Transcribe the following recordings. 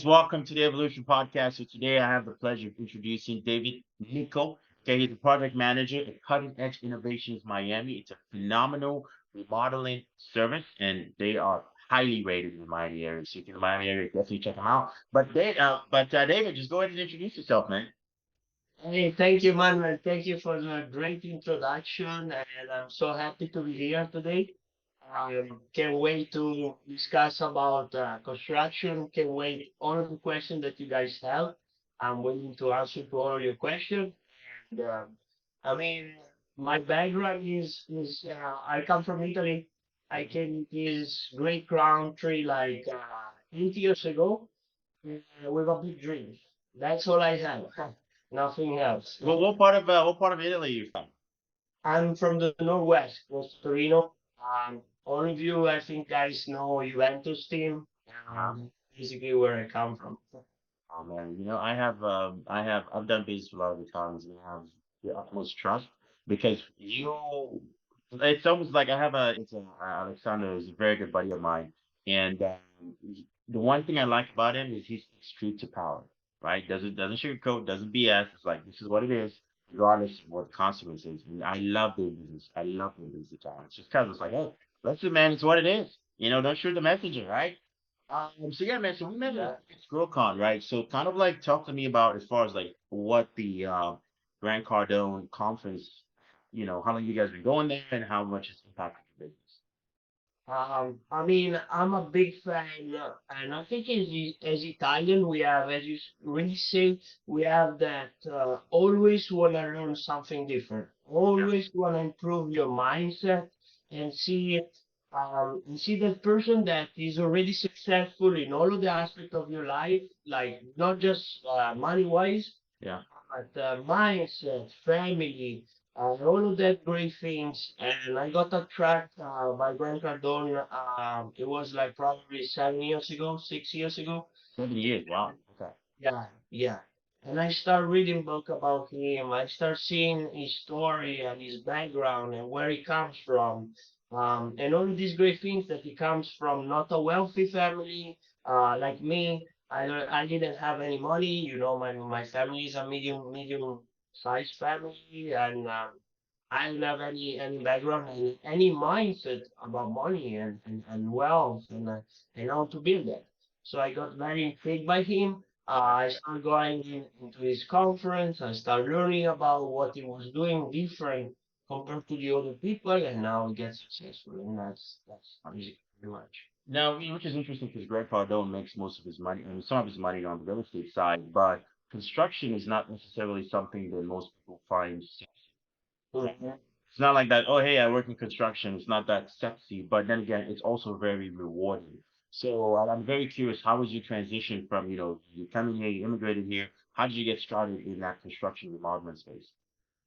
welcome to the Evolution Podcast. So today I have the pleasure of introducing David Nicco. Okay, he's a project manager at Cutting Edge Innovations Miami. It's a phenomenal remodeling service, and they are highly rated in the Miami area. So if you're in the Miami area, definitely check them out. David, just go ahead and introduce yourself, man. Hey, thank you, Manuel. Thank you for the great introduction, and I'm so happy to be here today. Can't wait to discuss about construction. Can't wait all of the questions that you guys have. I'm willing to answer to all your questions. And, I mean, my background is I come from Italy. I came to this great country like 8 years ago with a big dream. That's all I have. Nothing else. Well, what part of Italy are you from? I'm from the Northwest, close to Torino. All of you, I think, guys know Juventus team. Basically where I come from. Oh man, I've done business with a lot of Italians and I have the utmost trust because it's almost like Alexander is a very good buddy of mine, and the one thing I like about him is he's true to power, right? Doesn't sugarcoat, doesn't BS. It's like this is what it is, regardless of what the consequence is. And I love doing business. I love doing business with Italians. Just because it's like, hey, listen, man, it's what it is. Don't shoot the messenger, right? So yeah, man. So we met Yeah. at ScrollCon, right? So kind of like talk to me about as far as like what the Grand Cardone conference, how long you guys been going there and how much it's impacted your business. I mean, I'm a big fan, and I think as Italian, we have, as you really say, we have that always want to learn something different, always want to improve your mindset and see that person that is already successful in all of the aspects of your life, like not just money wise, Yeah. but mindset, family, all of that great things. And I got attracted by Grant Cardone. It was like probably 7 years ago, 6 years ago. 7 years. Wow. Okay. Yeah, yeah. And I start reading book about him. I start seeing his story and his background and where he comes from. And all of these great things that he comes from not a wealthy family, like me. I didn't have any money. My family is a medium sized family, and I don't have any background and any mindset about money and wealth and how to build that. So I got very intrigued by him. I started going into his conference. I started learning about what he was doing different compared to the other people, and now he gets successful. And that's pretty much. Now, which is interesting because Greg Cardone makes most of his money, and some of his money on the real estate side, but construction is not necessarily something that most people find sexy. Mhm. It's not like that, oh, hey, I work in construction. It's not that sexy, but then again, it's also very rewarding. So I'm very curious, how was your transition from, you coming here, you immigrated here, how did you get started in that construction remodeling space?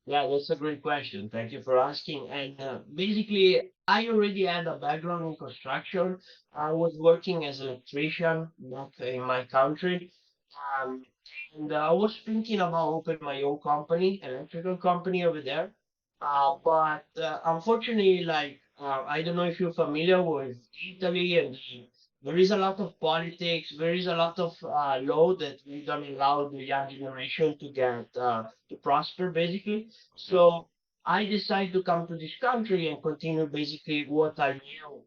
Yeah, that's a great question. Thank you for asking. And basically, I already had a background in construction. I was working as an electrician back in my country. Um, and I was thinking about opening my own company, electrical company over there. But unfortunately, like, I don't know if you're familiar with Italy, and there is a lot of politics, there is a lot of law that we don't allow the young generation to get to prosper, basically. So I decided to come to this country and continue basically what I knew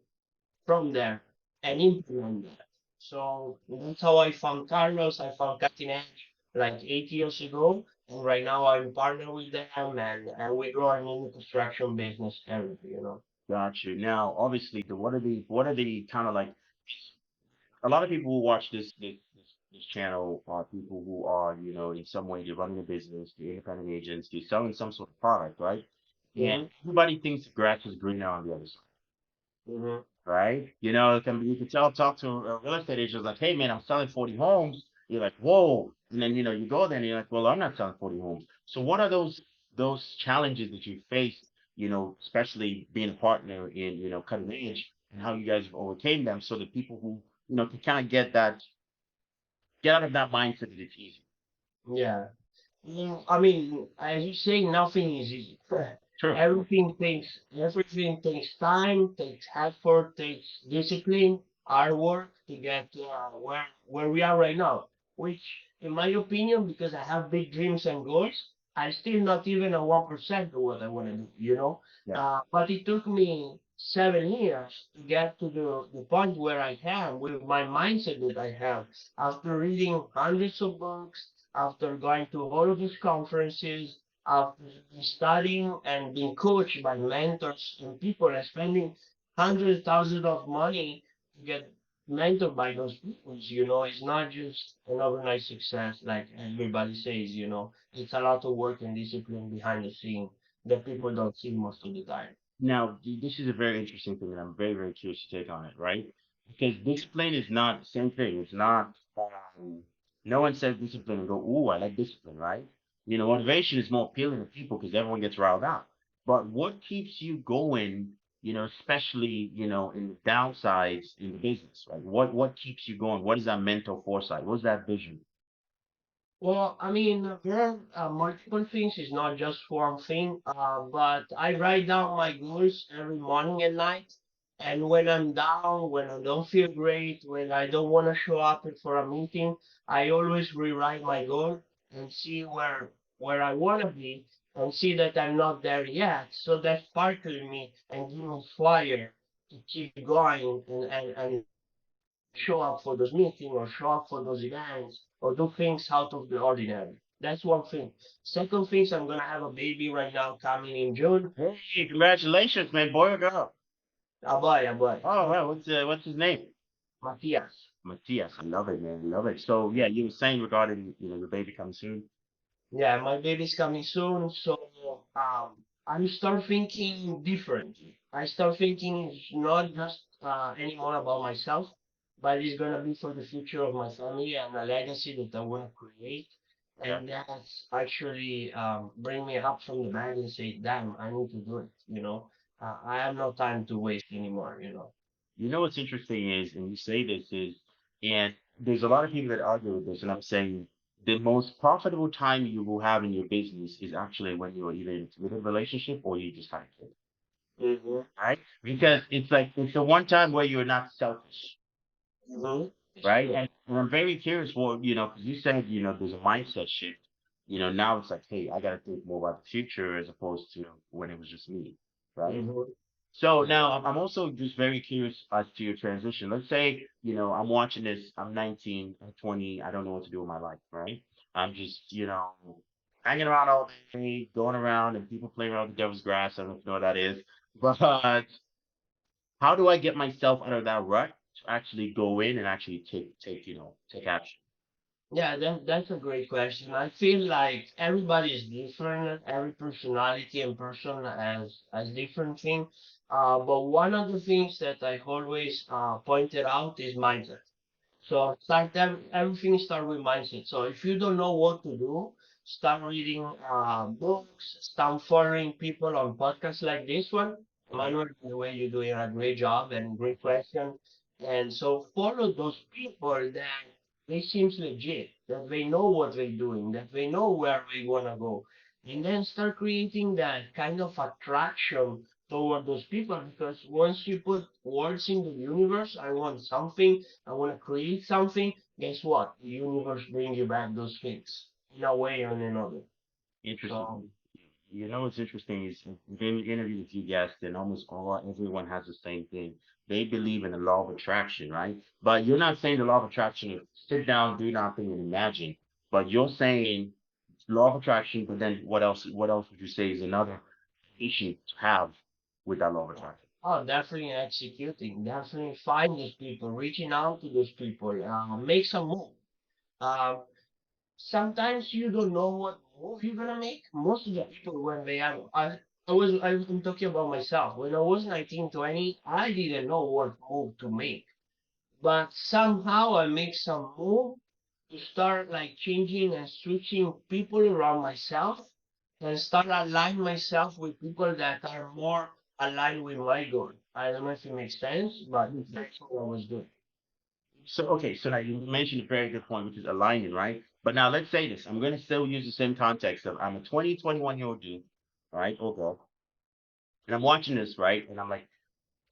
from there and implement that. So that's how I found Carlos. I found Cutting Edge like 8 years ago. And right now I'm partner with them, and we're growing in the construction business area. Got you. Now, obviously, what are the kind of like a lot of people who watch this channel are people who are, in some way they're running a business, they're independent agents, they're selling some sort of product, right? And Mm-hmm. everybody thinks the grass is greener on the other side, Mm-hmm. right? You can talk to a real estate agent like, hey man, I'm selling 40 homes. You're like, whoa. And then you go there and you're like, well, I'm not selling 40 homes. So what are those challenges that you faced, especially being a partner in, cutting edge and how you guys overcame them so that people who, can kind of get out of that mindset that it's easy. Yeah. I mean, as you say, nothing is easy. True. Everything takes time, takes effort, takes discipline. hard work to get where we are right now. Which, in my opinion, because I have big dreams and goals, I'm still not even a 1% of what I want to do. Yeah. But it took me 7 years to get to the point where I am with my mindset that I have after reading hundreds of books, after going to all of these conferences, after studying and being coached by mentors and people and spending hundreds of thousands of money to get mentored by those people. It's not just an overnight success like everybody says. It's a lot of work and discipline behind the scene that people don't see most of the time. Now, this is a very interesting thing, and I'm very, very curious to take on it, right? Because discipline is not the same thing. It's not, no one says discipline and go, ooh, I like discipline, right? Motivation is more appealing to people because everyone gets riled out. But what keeps you going, especially, in the downsides in the business, right? What keeps you going? What is that mental foresight? What's that vision? Well, I mean, there are multiple things. It's not just one thing. But I write down my goals every morning and night. And when I'm down, when I don't feel great, when I don't want to show up for a meeting, I always rewrite my goal and see where I want to be and see that I'm not there yet. So that sparkles me and gives me fire to keep going and show up for those meetings or show up for those events or do things out of the ordinary. That's one thing. Second thing, I'm gonna have a baby right now coming in June. Hey, congratulations, man, boy or girl? A boy, Oh, wow. What's his name? Matthias. Matthias. I love it, man. I love it. So, yeah, you were saying regarding, the baby coming soon. Yeah, my baby's coming soon, so I start thinking differently. I start thinking it's not just anymore about myself, but it's gonna be for the future of my family and a legacy that I want to create. Yeah. And that's actually bring me up from the bed and say, "Damn, I need to do it." I have no time to waste anymore. You know what's interesting is, and you say this is, and there's a lot of people that argue with this, and I'm saying the most profitable time you will have in your business is actually when you're either in a committed relationship or you just had a kid, Mm-hmm. right? Because it's like it's the one time where you're not selfish, Mm-hmm. It's right? true. And I'm very curious, well, because you said, there's a mindset shift. Now it's like, hey, I got to think more about the future as opposed to when it was just me, right? Mm-hmm. So now I'm also just very curious as to your transition. Let's say, I'm watching this, I'm 19, I'm 20, I don't know what to do with my life, right? I'm just, hanging around all day, going around and people playing around the devil's grass. I don't know if you know what that is. But how do I get myself out of that rut to actually go in and actually take action? Yeah, that's a great question. I feel like everybody is different. Every personality and person has different thing. But one of the things that I always pointed out is mindset. So everything start with mindset. So if you don't know what to do, start reading books, start following people on podcasts like this one. Manuel, by the way, you're doing a great job and great question. And so follow those people that they seems legit, that they know what they're doing, that they know where they wanna go. And then start creating that kind of attraction toward those people because once you put words in the universe, I want something, I want to create something, guess what? The universe bring you back those things in a way or in another. Interesting. So, What's interesting is I've been interviewed a few guests, and almost everyone has the same thing. They believe in the law of attraction, right? But you're not saying the law of attraction is sit down, do nothing, and imagine. But you're saying law of attraction, but then what else? What else would you say is another issue to have with that law of attraction? oh, definitely executing, definitely find those people, reaching out to those people, make some move. Uh, Sometimes you don't know what move you're gonna make. Most of the people when they have, I'm talking about myself. When I was 19, 20, I didn't know what move to make. But somehow I make some move to start like changing and switching people around myself and start align myself with people that are more aligned with my goal. I don't know if it makes sense, but that's what I was doing. So okay, so now you mentioned a very good point, which is aligning, right? But now let's say this. I'm gonna still use the same context of I'm a 20, 21-year-old dude, right, or girl, and I'm watching this, right? And I'm like,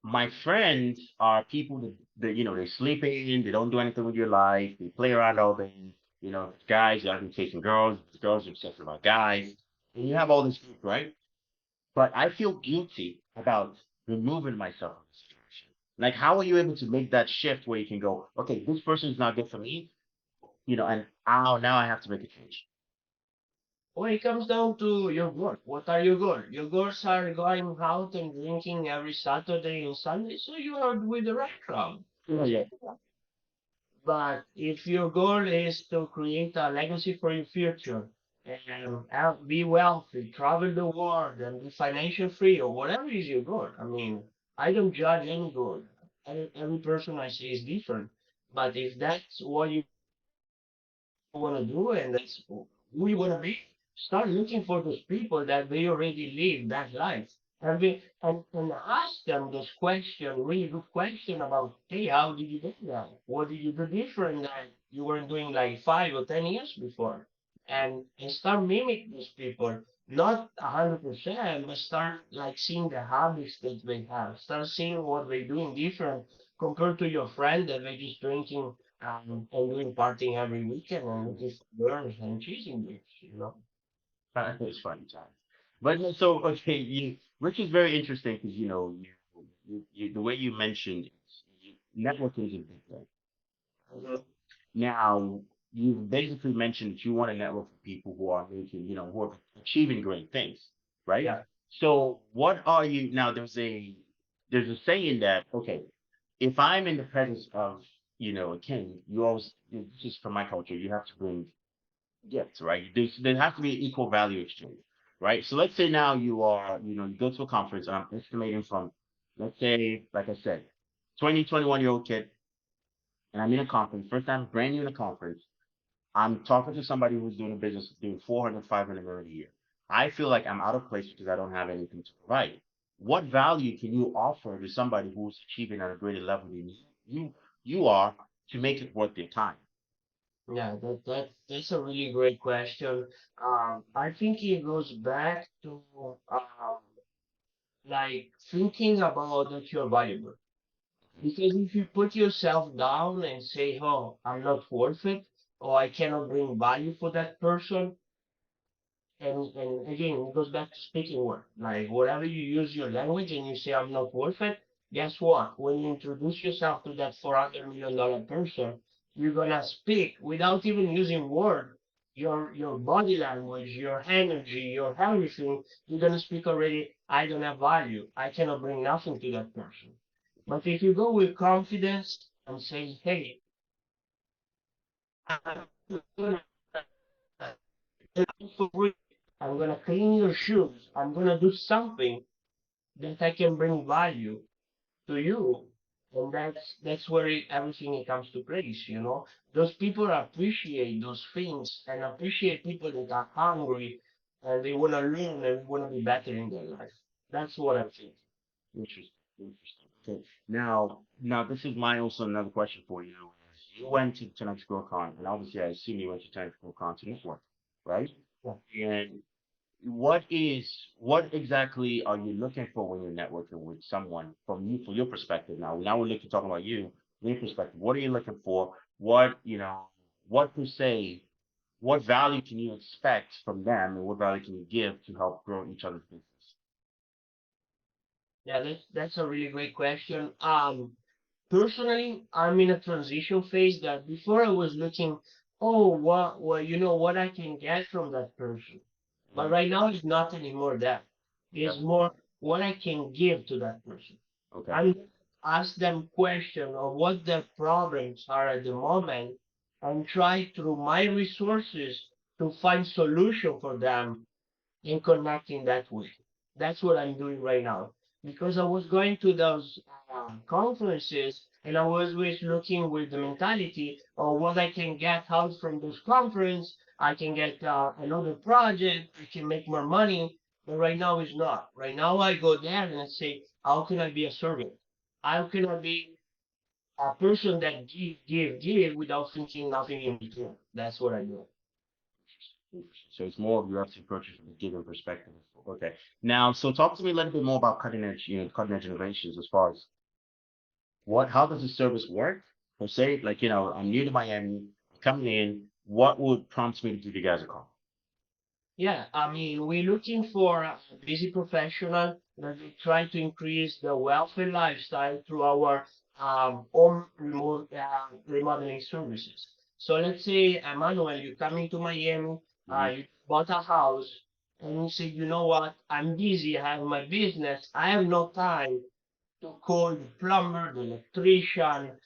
My friends are people that they're sleeping, they don't do anything with your life, they play around all day. Guys are chasing girls, girls are obsessed about guys, and you have all this group, right? But I feel guilty about removing myself from the situation. Like, how are you able to make that shift where you can go, okay, this person is not good for me, and now I have to make a change. Well, it comes down to your goal. What are your goals? Your goals are going out and drinking every Saturday and Sunday, so you are with the right crowd. Oh, yeah. But if your goal is to create a legacy for your future and be wealthy, travel the world, and be financial free, or whatever is your goal, I mean, I don't judge any goal. Every person I see is different. But if that's what you want to do and that's who you want to be, start looking for those people that they already live that life. And ask them those questions, really good question about, hey, how did you do that? What did you do different that you weren't doing like 5 or 10 years before? And start mimic those people, not 100%, but start like seeing the habits that they have. Start seeing what they're doing different compared to your friend that they just drinking and doing partying every weekend and looking for girls and chasing girls. It's funny times. But no, so okay, which is very interesting because the way you mentioned networking is a big thing. Mhm. Now, you've basically mentioned that you want to network with people who are making, who are achieving great things, right? Yeah. So, what are you now? There's a saying that okay, if I'm in the presence of a king, you always just from my culture, you have to bring gifts, right? There has to be an equal value exchange, right? So let's say now you go to a conference, and I'm estimating from, let's say, like I said, 20, 21-year-old kid, and I'm in a conference, first time, brand new in a conference. I'm talking to somebody who's doing a business doing 400, 500 million a year. I feel like I'm out of place because I don't have anything to provide. What value can you offer to somebody who's achieving at a greater level than you are to make it worth their time? Yeah, that's a really great question. I think it goes back to like thinking about that you're valuable. Because if you put yourself down and say, "Oh, I'm not worth it," or "I cannot bring value for that person," and again, it goes back to speaking word. Like whatever you use your language and you say I'm not worth it, guess what? When you introduce yourself to that $400 million person, you're gonna speak without even using word. Your body language, your energy, your everything, you're gonna speak already. I don't have value. I cannot bring nothing to that person. But if you go with confidence and say, hey, I'm gonna for free. I'm gonna clean your shoes. I'm gonna do something that I can bring value to you. And that's where everything it comes to place. Those people appreciate those things and appreciate people that are hungry and they wanna learn and wanna be better in their life. That's what I think. Interesting. Interesting. Okay. Now this is my also another question for you. You went to tonight's Con, and obviously I assume you went to tonight's Con to network, right? Yeah. And what exactly are you looking for when you're networking with someone from your perspective now we're looking talking about you, your perspective. What are you looking for? What per se, what value can you expect from them and what value can you give to help grow each other's business? Yeah, that's a really great question. Personally, I'm in a transition phase that before I was looking, oh, what I can get from that person. But Mhm. right now, it's not anymore that. Okay. It's more what I can give to that person. Okay. I'm ask them question of what their problems are at the moment and try through my resources to find solution for them and connecting that way. That's what I'm doing right now. Because I was going to those conferences and I was always looking with the mentality of what I can get out from those conference. I can get another project. I can make more money. But right now it's not. Right now I go there and I say, how can I be a servant? How can I be a person that give without thinking nothing in return? That's what I do. So it's more of you have to purchase from a given perspective. Okay. Now, so talk to me a little bit more about cutting edge, cutting edge innovations as far as how does the service work? Per se, like, I'm new to Miami, coming in, what would prompt me to give you guys a call? Yeah, I mean, we're looking for a busy professional that will try to increase the wealthy lifestyle through our home remodeling services. So let's say, Emmanuel, you're coming to Miami, Mhm. you bought a house, and you say, you know what, I'm busy, I have my business, I have no time to call the plumber, the electrician,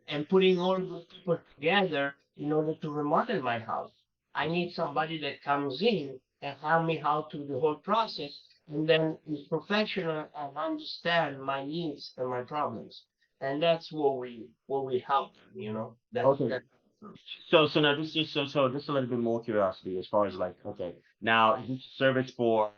and putting all those people together in order to remodel my house. I need somebody that comes in and help me how to the whole process, and then is professional and understand my needs and my problems. And that's what we help them. That's Okay. that. So now just a little bit more curiosity as far as like, okay, now is this service for,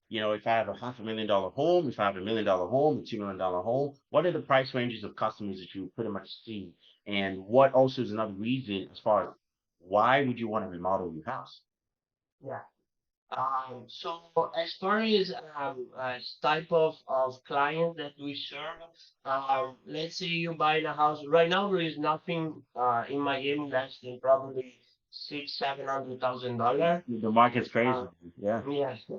if I have a $500,000 home, if I have $1 million home, $2 million home, what are the price ranges of customers that you pretty much see? And what also is another reason as far as why would you want to remodel your house? Yeah. So as far as type of client that we serve, let's say you buy a house. Right now there is nothing in Miami less than probably $700,000. The market's crazy. Uh, Yeah. yes.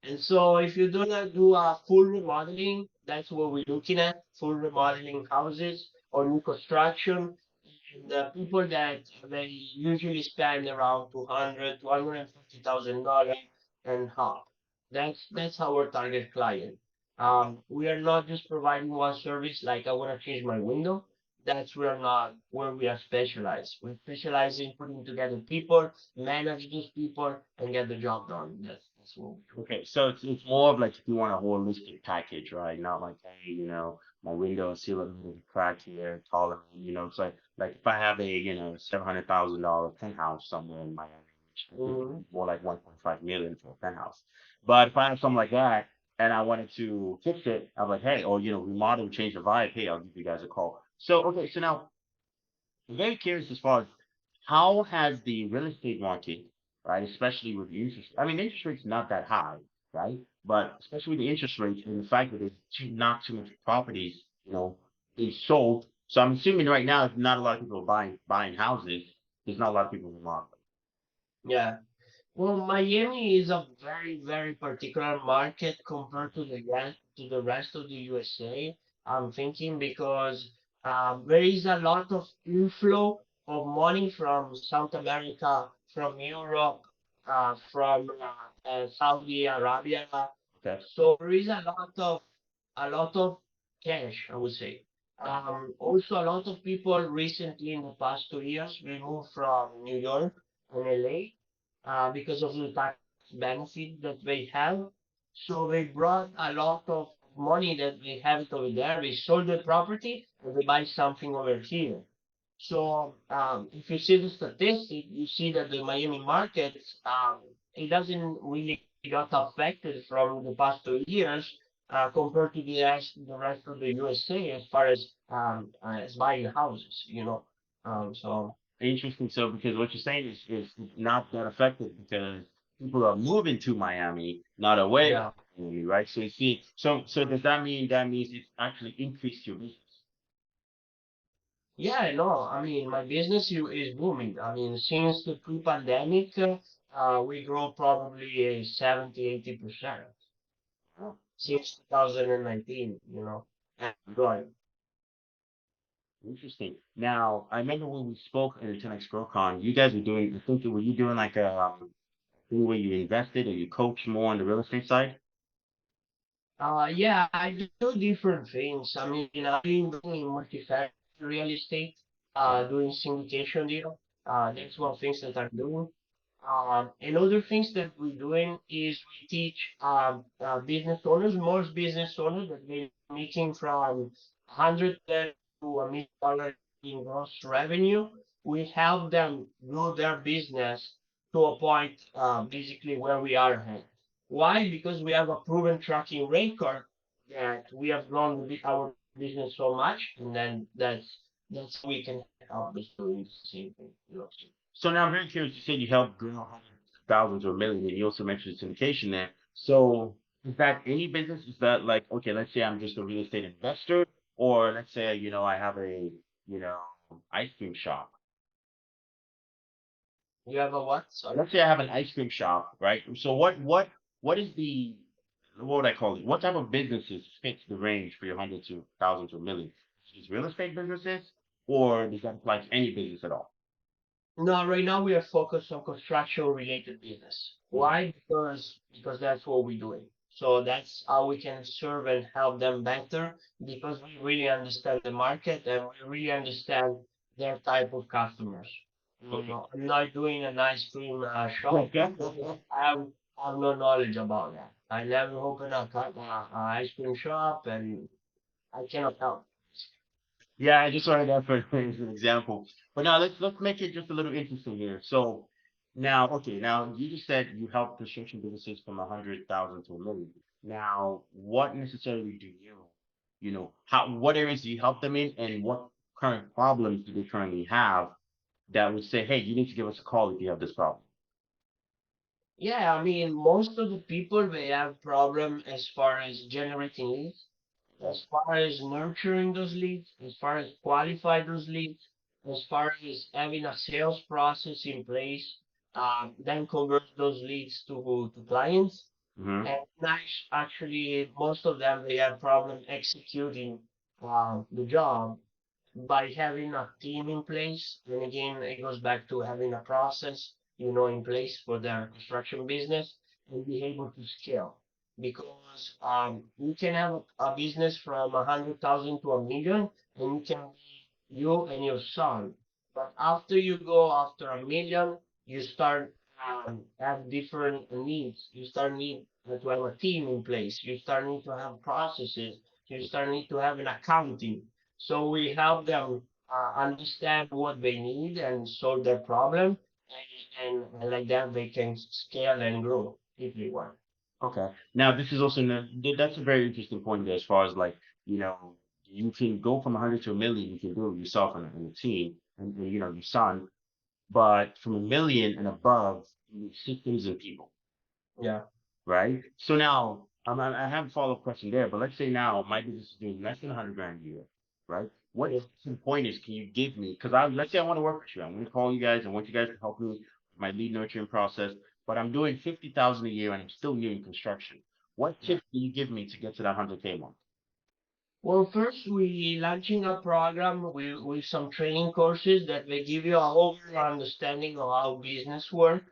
And so if you're gonna do a full remodeling, that's what we're looking at, full remodeling houses or new construction. The people that they usually spend around 200, $250,000 and up. That's our target client. We are not just providing one service like I want to change my window. That's we're not where we are specialized. We specialize in putting together people, manage those people, and get the job done. That's what we do. Okay, so it's more of like if you want a holistic package, right? Not like, hey, my window is still a little crack here, taller, it's like if I have a, $700,000 penthouse somewhere in Miami, which I think is Mhm. more like 1.5 million for a penthouse. But if I have something like that and I wanted to fix it, I'm like, hey, or remodel, change the vibe, hey, I'll give you guys a call. So okay, so now I'm very curious as far as how has the real estate market, right, especially with the interest, I mean, the interest rate's not that high, right? But especially with the interest rates and the fact that there's not too much properties, being sold. So I'm assuming right now, if not a lot of people are buying houses, there's not a lot of people in the market. Yeah. Well, Miami is a very, very particular market compared to the rest of the USA. I'm thinking because there is a lot of inflow of money from South America, from Europe, from Saudi Arabia. Okay. So there is a lot of cash, I would say. Also, a lot of people recently in the past 2 years we moved from New York and LA because of the tax benefit that they have. So they brought a lot of money that they have it over there. They sold the property and they buy something over here. So if you see the statistic, you see that the Miami market it doesn't really got affected from the past 2 years compared to the rest of the USA as buying houses. So Interesting. So because what you're saying is not that affected because people are moving to Miami, not away yeah. from Miami, right? So you see, so does that mean that means it's actually increased your business? Yeah, no, I mean, my business is booming. I mean, since the pre-pandemic, we grow probably a 70, 80% Oh, since 2019, and growing. interesting. Now, I remember when we spoke at the 10X GrowCon, you guys were doing, I think, were you doing like a thing where you invested or you coach more on the real estate side? Yeah, I do different things. I mean, I've been doing multifamily real estate, doing syndication deal. That's one of the things that I'm doing. And other things that we're doing is we teach business owners, most business owners that they're making from 100 to $1 million in gross revenue. We help them grow their business to a point basically where we are at. Why? Because we have a proven tracking record that we have grown our business so much, and then that's how we can help us doing the same thing. So now I'm very curious. You said you helped grow 100,000 to a million, and you also mentioned syndication there. So is that any business? Is that like, okay, let's say I'm just a real estate investor, or let's say, I have a, you know, ice cream shop. You have a what? Sorry. Let's say I have an ice cream shop, right? So what is what would I call it? What type of businesses fits the range for your 100 to 1,000 to a million? Is real estate businesses, or does that apply to any business at all? No, right now we are focused on construction related business. Mhm. Why? Because that's what we're doing. So that's how we can serve and help them better because we really understand the market and we really understand their type of customers. Okay. I'm not doing an ice cream shop. Okay. I have no knowledge about that. I never opened a ice cream shop and I cannot help. Yeah, I just wanted that for as an example. But now let's make it just a little interesting here. So now, okay, now you just said you help construction businesses from 100,000 to a million. Now, what necessarily do what areas do you help them in, and what current problems do they currently have that would say, hey, you need to give us a call if you have this problem? Yeah, I mean, most of the people they have problem as far as generating leads, as far as nurturing those leads, as far as qualify those leads, as far as having a sales process in place, then convert those leads to clients. Hmm. And actually, most of them they have problem executing the job by having a team in place. And again, it goes back to having a process, in place for their construction business and be able to scale. Because you can have a business from 100,000 to a million, and you can be you and your son. But after you go after a million, you start have different needs. You start need to have a team in place. You start need to have processes. You start need to have an accounting, so we help them understand what they need and solve their problem, and like that they can scale and grow if they want. Okay. Now, this is also that's a very interesting point there, as far as like, you can go from 100 to a million, you can do it yourself and a team, and your son. But from a million and above, you need systems and people, Yeah. right? So now, I have a follow-up question there, but let's say now my business is doing less than 100 grand a year, right? What Yeah. some pointers can you give me? Because let's say I want to work with you. I'm going to call you guys. I want you guys to help me with my lead nurturing process. But I'm doing 50,000 a year and I'm still new in construction. What Yeah. tips can you give me to get to that 100K mark? Well, first we launching a program with some training courses that will give you a whole understanding of how business work.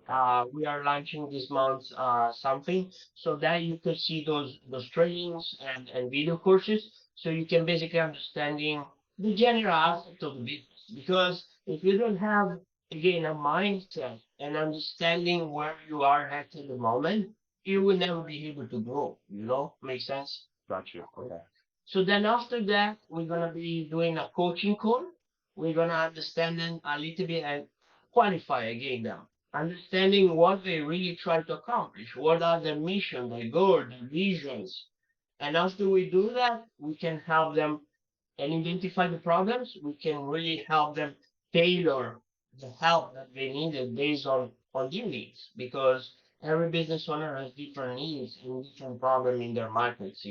Okay. We are launching this month something so that you can see those trainings and video courses so you can basically understanding the general aspect of the business. Because if you don't have again a mindset and understanding where you are at the moment, you will never be able to grow. Make sense? Got you. Okay. So then after that, we're gonna be doing a coaching call. We're gonna understand them a little bit and qualify again them. Understanding what they really try to accomplish, what are their mission, their goal, their visions. And after we do that, we can help them and identify the problems. We can really help them tailor the help that they needed based on their needs because every business owner has different needs and different problem in their markets,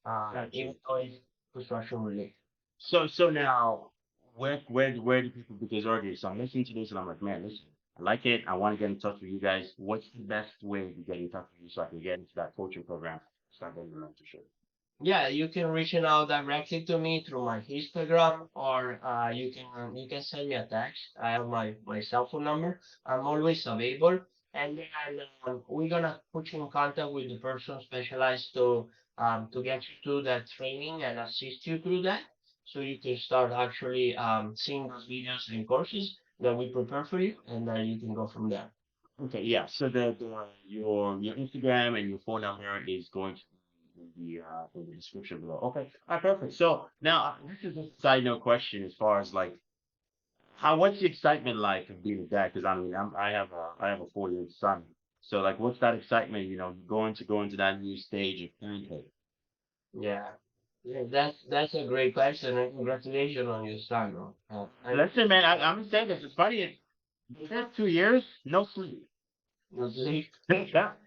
Got you. even though it's construction related. So now, where do people, because already, so I'm listening to this and I'm like, man, listen, I like it. I want to get in touch with you guys. What's the best way to get in touch with you so I can get into that coaching program, start getting the mentorship? Yeah, you can reach out directly to me through my Instagram, or you can send me a text. I have my cell phone number. I'm always available, and then we're gonna put you in contact with the person specialized to get you through that training and assist you through that, so you can start actually seeing those videos and courses that we prepare for you, and then you can go from there. Okay, yeah. So your Instagram and your phone number is going to be in the description below. Okay, all right, perfect. So now this is just a side note question as far as like what's the excitement like of being a dad? Because I mean I have a 4 year son. So like what's that excitement? Going to go into that new stage of parenthood. Yeah. Yeah, that's a great question, and congratulations on your son. Listen, man, I'm gonna say this. It's funny. The first 2 years, no sleep. Not sleep. that,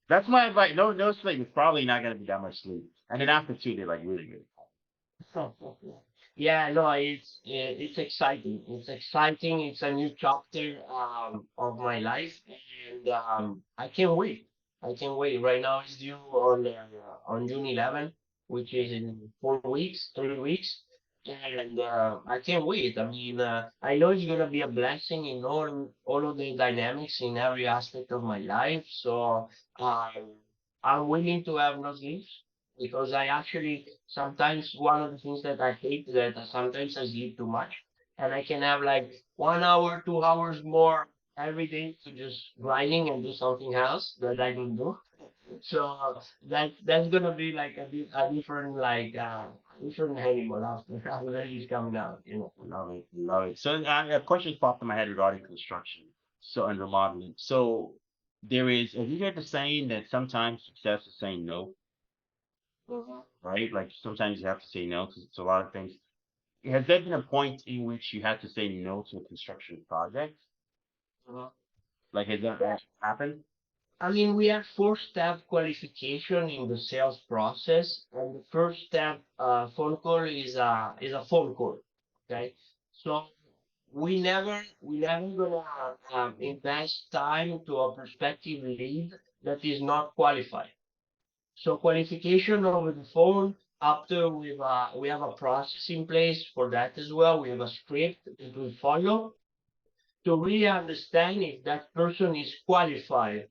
that's my advice. No sleep. It's probably not gonna be that much sleep. And then after two, they're like really good. Yeah, no, it's exciting. It's exciting. It's a new chapter of my life, and I can't wait. I can't wait. Right now it's due on June 11th, which is in 4 weeks, 3 weeks, and I can't wait. I mean, I know it's gonna be a blessing in all of the dynamics in every aspect of my life. So um, I'm willing to have no sleeps because I actually sometimes one of the things that I hate that sometimes I sleep too much and I can have like 1 hour, 2 hours more every day to just grinding and do something else that I don't do. So that's gonna be like a different different animal after he's coming out, you know. Love it, love it. So a question popped in my head regarding construction. So and remodeling. So there is. Have you heard the saying that sometimes success is saying no, Mhm. right? Like sometimes you have to say no because it's a lot of things. Has there been a point in which you had to say no to a construction project? Mhm. Like has that actually happened? I mean, we have four-step qualification in the sales process, and the first step, phone call is a phone call. Okay, so we never gonna invest time to a prospective lead that is not qualified. So qualification over the phone. After we have a process in place for that as well. We have a script that we follow to really understand if that person is qualified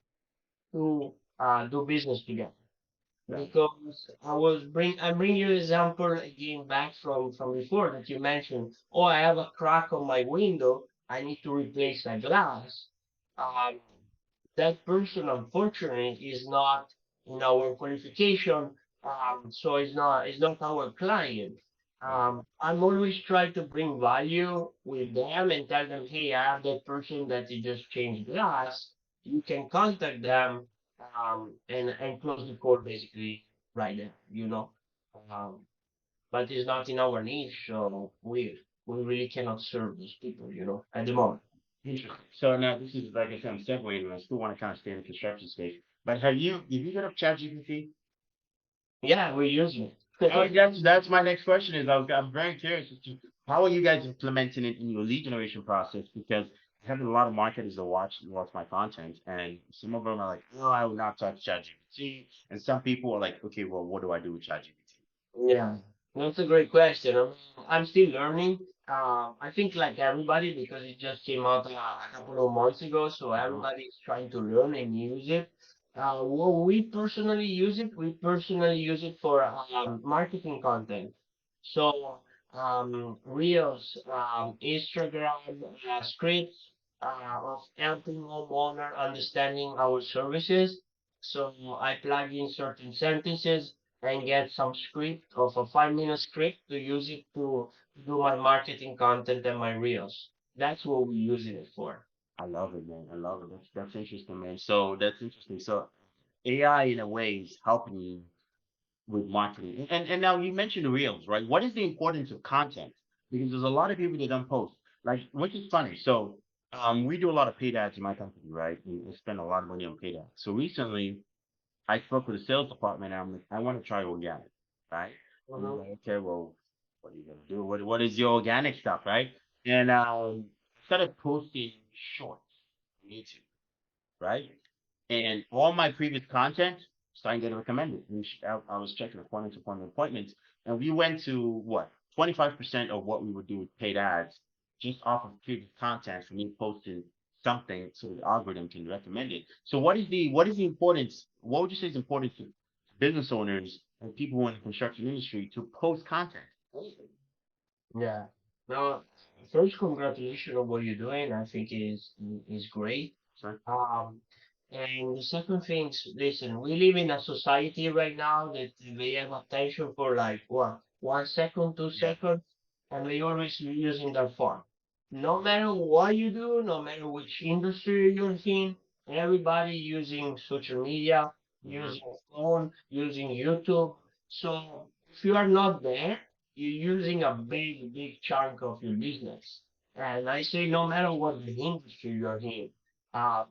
to do business together. Yeah. Because I'm bringing you an example again back from before that you mentioned. Oh, I have a crack on my window. I need to replace the glass. Um, that person unfortunately is not in our qualification, so it's not our client. Yeah. I'm always trying to bring value with them and tell them, hey, I have that person that you just changed glass. You can contact them and close the call basically right there, you know. Um, but it's not in our niche, so we really cannot serve those people, you know, at the moment. Interesting. So now this is like I said, I'm segueing, and I still want to kind of stay in the construction space. But have you heard of ChatGPT? Yeah, we're using Oh, it. that's my next question. I'm very curious as to how are you guys implementing it in your lead generation process? Because I have a lot of marketers that watch my content, and some of them are like, no, I will not touch ChatGPT, and some people are like, okay, well, what do I do with ChatGPT? Yeah, that's a great question. I'm still learning. I think like everybody, because it just came out a couple of months ago, so Uh-huh. everybody's trying to learn and use it. We personally use it for marketing content. So Reels, Instagram scripts of helping homeowner understanding our services. So I plug in certain sentences and get some script of a 5 minute script to use it to do my marketing content and my reels. That's what we're using it for. I love it, man. I love it. That's interesting, man. So that's interesting. So AI in a way is helping you with marketing. And now you mentioned reels, right? What is the importance of content? Because there's a lot of people that don't post, like which is funny. So we do a lot of paid ads in my company, right? We spend a lot of money on paid ads. So recently I spoke with the sales department and I'm like, I want to try organic, right? And he's Mhm. like, okay, well, what are you gonna do? What is your organic stuff, right? And started posting shorts on YouTube, right? And all my previous content starting getting recommended. I was checking appointments, and we went to what 25% of what we would do with paid ads just off of previous content for me posting something so the algorithm can recommend it. So what is the importance? What would you say is important to business owners and people who are in the construction industry to post content? Yeah. Now, first, congratulations on what you're doing. I think is great. Sorry. Um, and the second thing is, listen, we live in a society right now that they have attention for like what 1 second, two Yeah. seconds, and they always using their phone. No matter what you do, no matter which industry you're in, everybody using social media, Mhm. using phone, using YouTube. So if you are not there, you're using a big chunk of your business. And I say no matter what the industry you're in,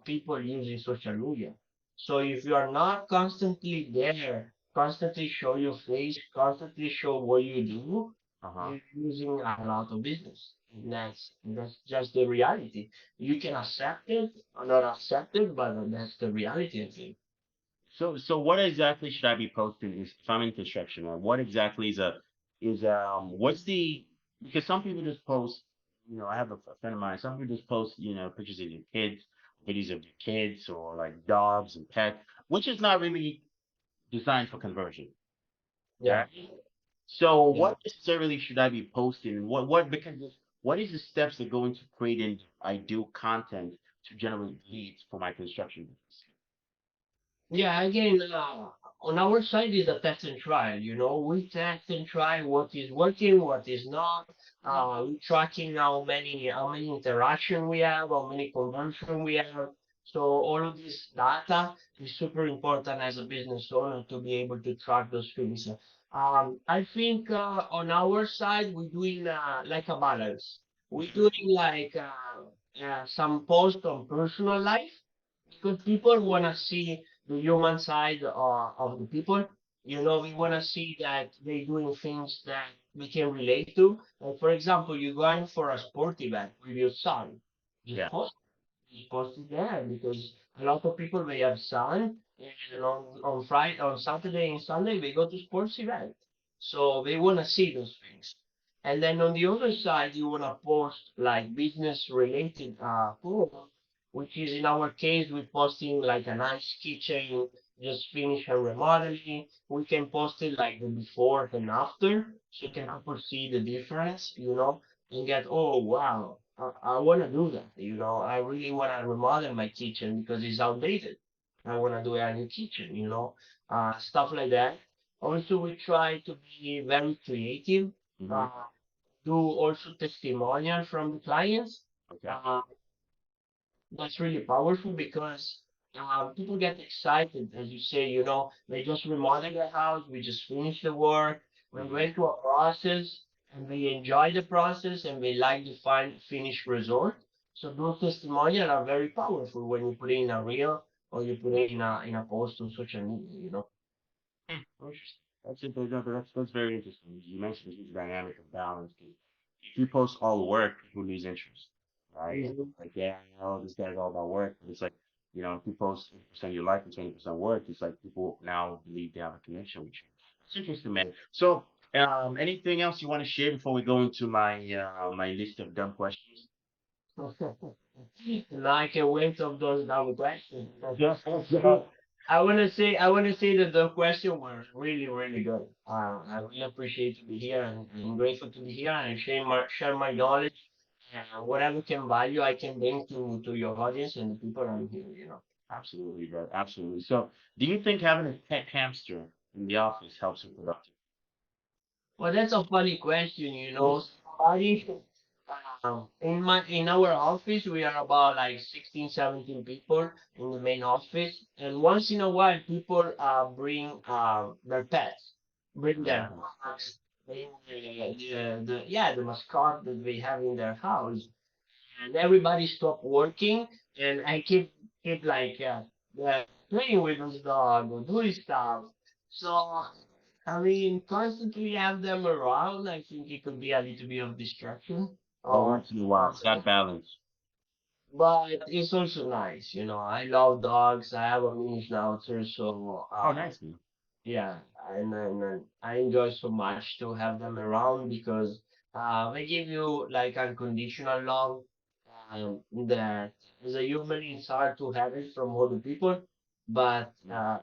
people using social media. So if you are not constantly there, constantly show your face, constantly show what you do, Uh-huh. you're losing a lot of business. And that's just the reality. You can accept it or not accept it, but that's the reality of it. So what exactly should I be posting if I'm in construction? Or what exactly is what's the because some people just post, I have a friend of mine, some people just post, pictures of their kids, videos of their kids or like dogs and pets, which is not really designed for conversion. Yeah, Right? So yeah. what necessarily should I be posting? And what is the steps that go into creating ideal content to generate leads for my construction business? Yeah, again, on our side is a test and try. We test and try what is working, what is not. We tracking how many interaction we have, how many conversion we have. So all of this data is super important as a business owner to be able to track those things. I think on our side we're doing like a balance. We're doing like some post on personal life because people want to see the human side of the people. We want to see that they're doing things that we can relate to. Like, for example, you're going for a sport event with your son. Just Yeah. post it there because a lot of people they have sun and on Friday, on Saturday and Sunday they go to sports event, so they want to see those things. And then on the other side, you want to post like business related posts, which is in our case we're posting like a nice kitchen just finished a remodeling. We can post it like the before and after, so can people see the difference, and get, oh wow, I want to do that. I really want to remodel my kitchen because it's outdated. I want to do a new kitchen, stuff like that. Also, we try to be very creative. Hmm. Uh, do also testimonial from the clients. Okay. Uh, that's really powerful because people get excited, as you say, they just remodel the house, we just finish the work, we Hmm. went through a process, and they enjoy the process, and they like the finished result. So those testimonials are very powerful when you put it in a reel or you put it in a post on social media. Interesting. That's very interesting. You mentioned the huge dynamic of balance. 'Cause if you post all the work, people lose interest, right? Mhm. Like, yeah, this guy's all about work. But it's like, if you post 50% of your life and 20% work, it's like people now believe they have a connection with you. It's interesting, man. So, anything else you want to share before we go into my list of dumb questions? Now I can wait of those double questions. Yeah. So I want to say that the question was really, really good. I really appreciate to be here and I'm grateful to be here and share my knowledge and whatever can value I can bring to your audience and the people I'm here. Absolutely, bro. Absolutely. So, do you think having a pet hamster in the office helps with productivity? Well, that's a funny question. Somebody, in our office, we are about like 16, 17 people in the main office, and once in a while, people bring their pets, bring their Yeah. dogs, bring the mascot that they have in their house, and everybody stopped working, and I keep like playing with this dog or doing stuff. So I mean, constantly have them around. I think it could be a little bit of distraction. But Or once in a while, that balance. but it's also nice. I love dogs. I have a mini schnauzer, so Oh, nice, man. yeah, and I enjoy so much to have them around because they give you like unconditional love. That as a human, it's hard to have it from other people, but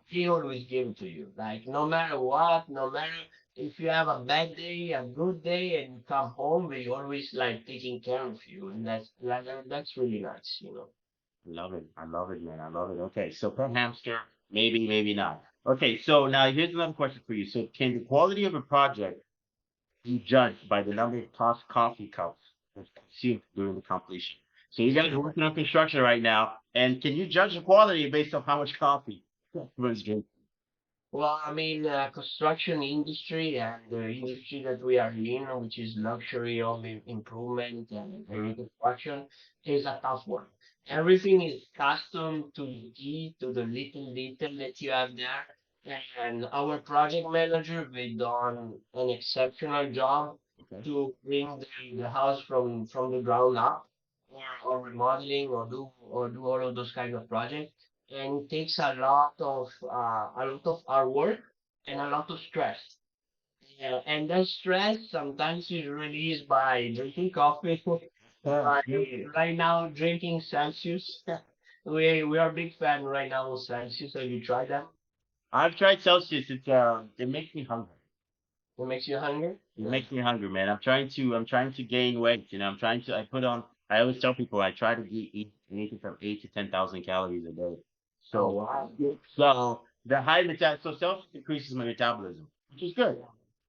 he always give it to you. Like no matter what, no matter if you have a bad day, a good day, and you come home, they always like taking care of you, and that's really nice. I love it. I love it, man. I love it. Okay, so pet hamster, maybe, maybe not. Okay, so now here's another question for you. So, can the quality of a project be judged by the number of tossed coffee cups that's consumed during the completion? So, you guys are working on construction right now, and can you judge the quality based on how much coffee everyone's drinking? Well, I mean, construction industry and the industry that we are in, which is luxury home improvement and reconstruction, is a tough one. Everything is custom to the G, to the little detail that you have there. And our project manager, we done an exceptional job Okay. to bring the house from the ground up, or remodeling, or do all of those kind of projects, and it takes a lot of our work and a lot of stress. And that stress sometimes is released by drinking coffee. Yeah, by yeah. right now drinking Celsius. We are big fan right now of Celsius. Have you tried that? I've tried Celsius. It makes me hungry. It makes you hungry. It makes me hungry, man. I'm trying to gain weight. I'm trying to. I always tell people I try to eat anything from 8 to 10,000 calories a day. Oh So, wow. so the high so Celsius increases my metabolism, which is good,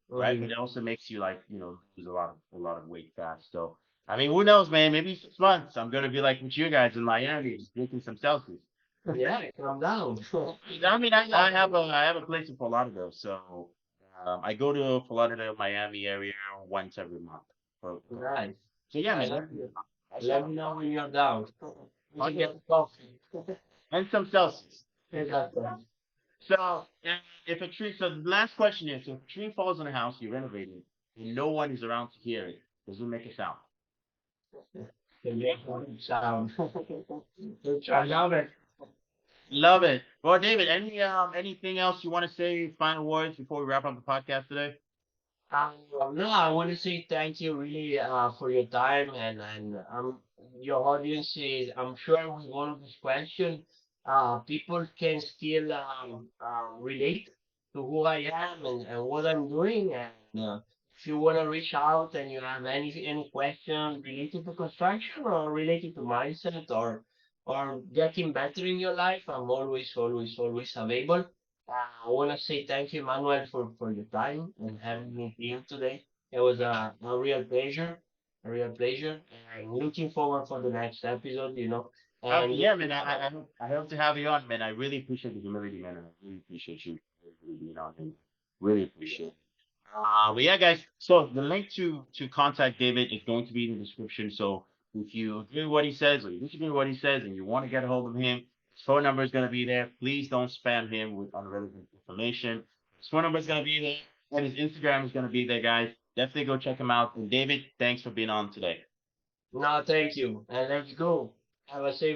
right? Mm. But it also makes you like lose a lot of weight fast. So, I mean, who knows, man? Maybe 6 months I'm gonna be like with you guys in Miami, just drinking some Celsius. Yeah, calm down. I mean, I have a place in Fort Lauderdale, so I go to Fort Lauderdale, Miami area once every month. Nice. So yeah, I man, love you. that's Let me how. know when you're down. We Oh should yeah, get coffee. and some Celsius. Exactly. So so the last question is, if a tree falls on a house you renovated and no one is around to hear it, does it make a sound? Can make one sound. I love it. Love it. Well, David, anything else you want to say? Final words before we wrap up the podcast today? No, I want to say thank you really for your time, and your audience is, I'm sure with one of these questions, people can still relate to who I am and what I'm doing. And if you want to reach out and you have any question related to construction or related to mindset or getting better in your life, I'm always, always, always available. I want to say thank you, Manuel, for your time and having me here today. It was a real pleasure, a real pleasure, and looking forward for the next episode. And Yeah, man. I hope to have you on, man. I really appreciate the humility, man. And I really appreciate you really being on, and really appreciate it. But yeah, guys. So the link to contact David is going to be in the description. So if you agree with what he says or you disagree with what he says and you want to get a hold of him, his phone number is going to be there. Please don't spam him with unrelevant information. His phone number is going to be there, and his Instagram is going to be there, guys. Definitely go check him out. And David, thanks for being on today. no, thank you, and let's go. Have a safe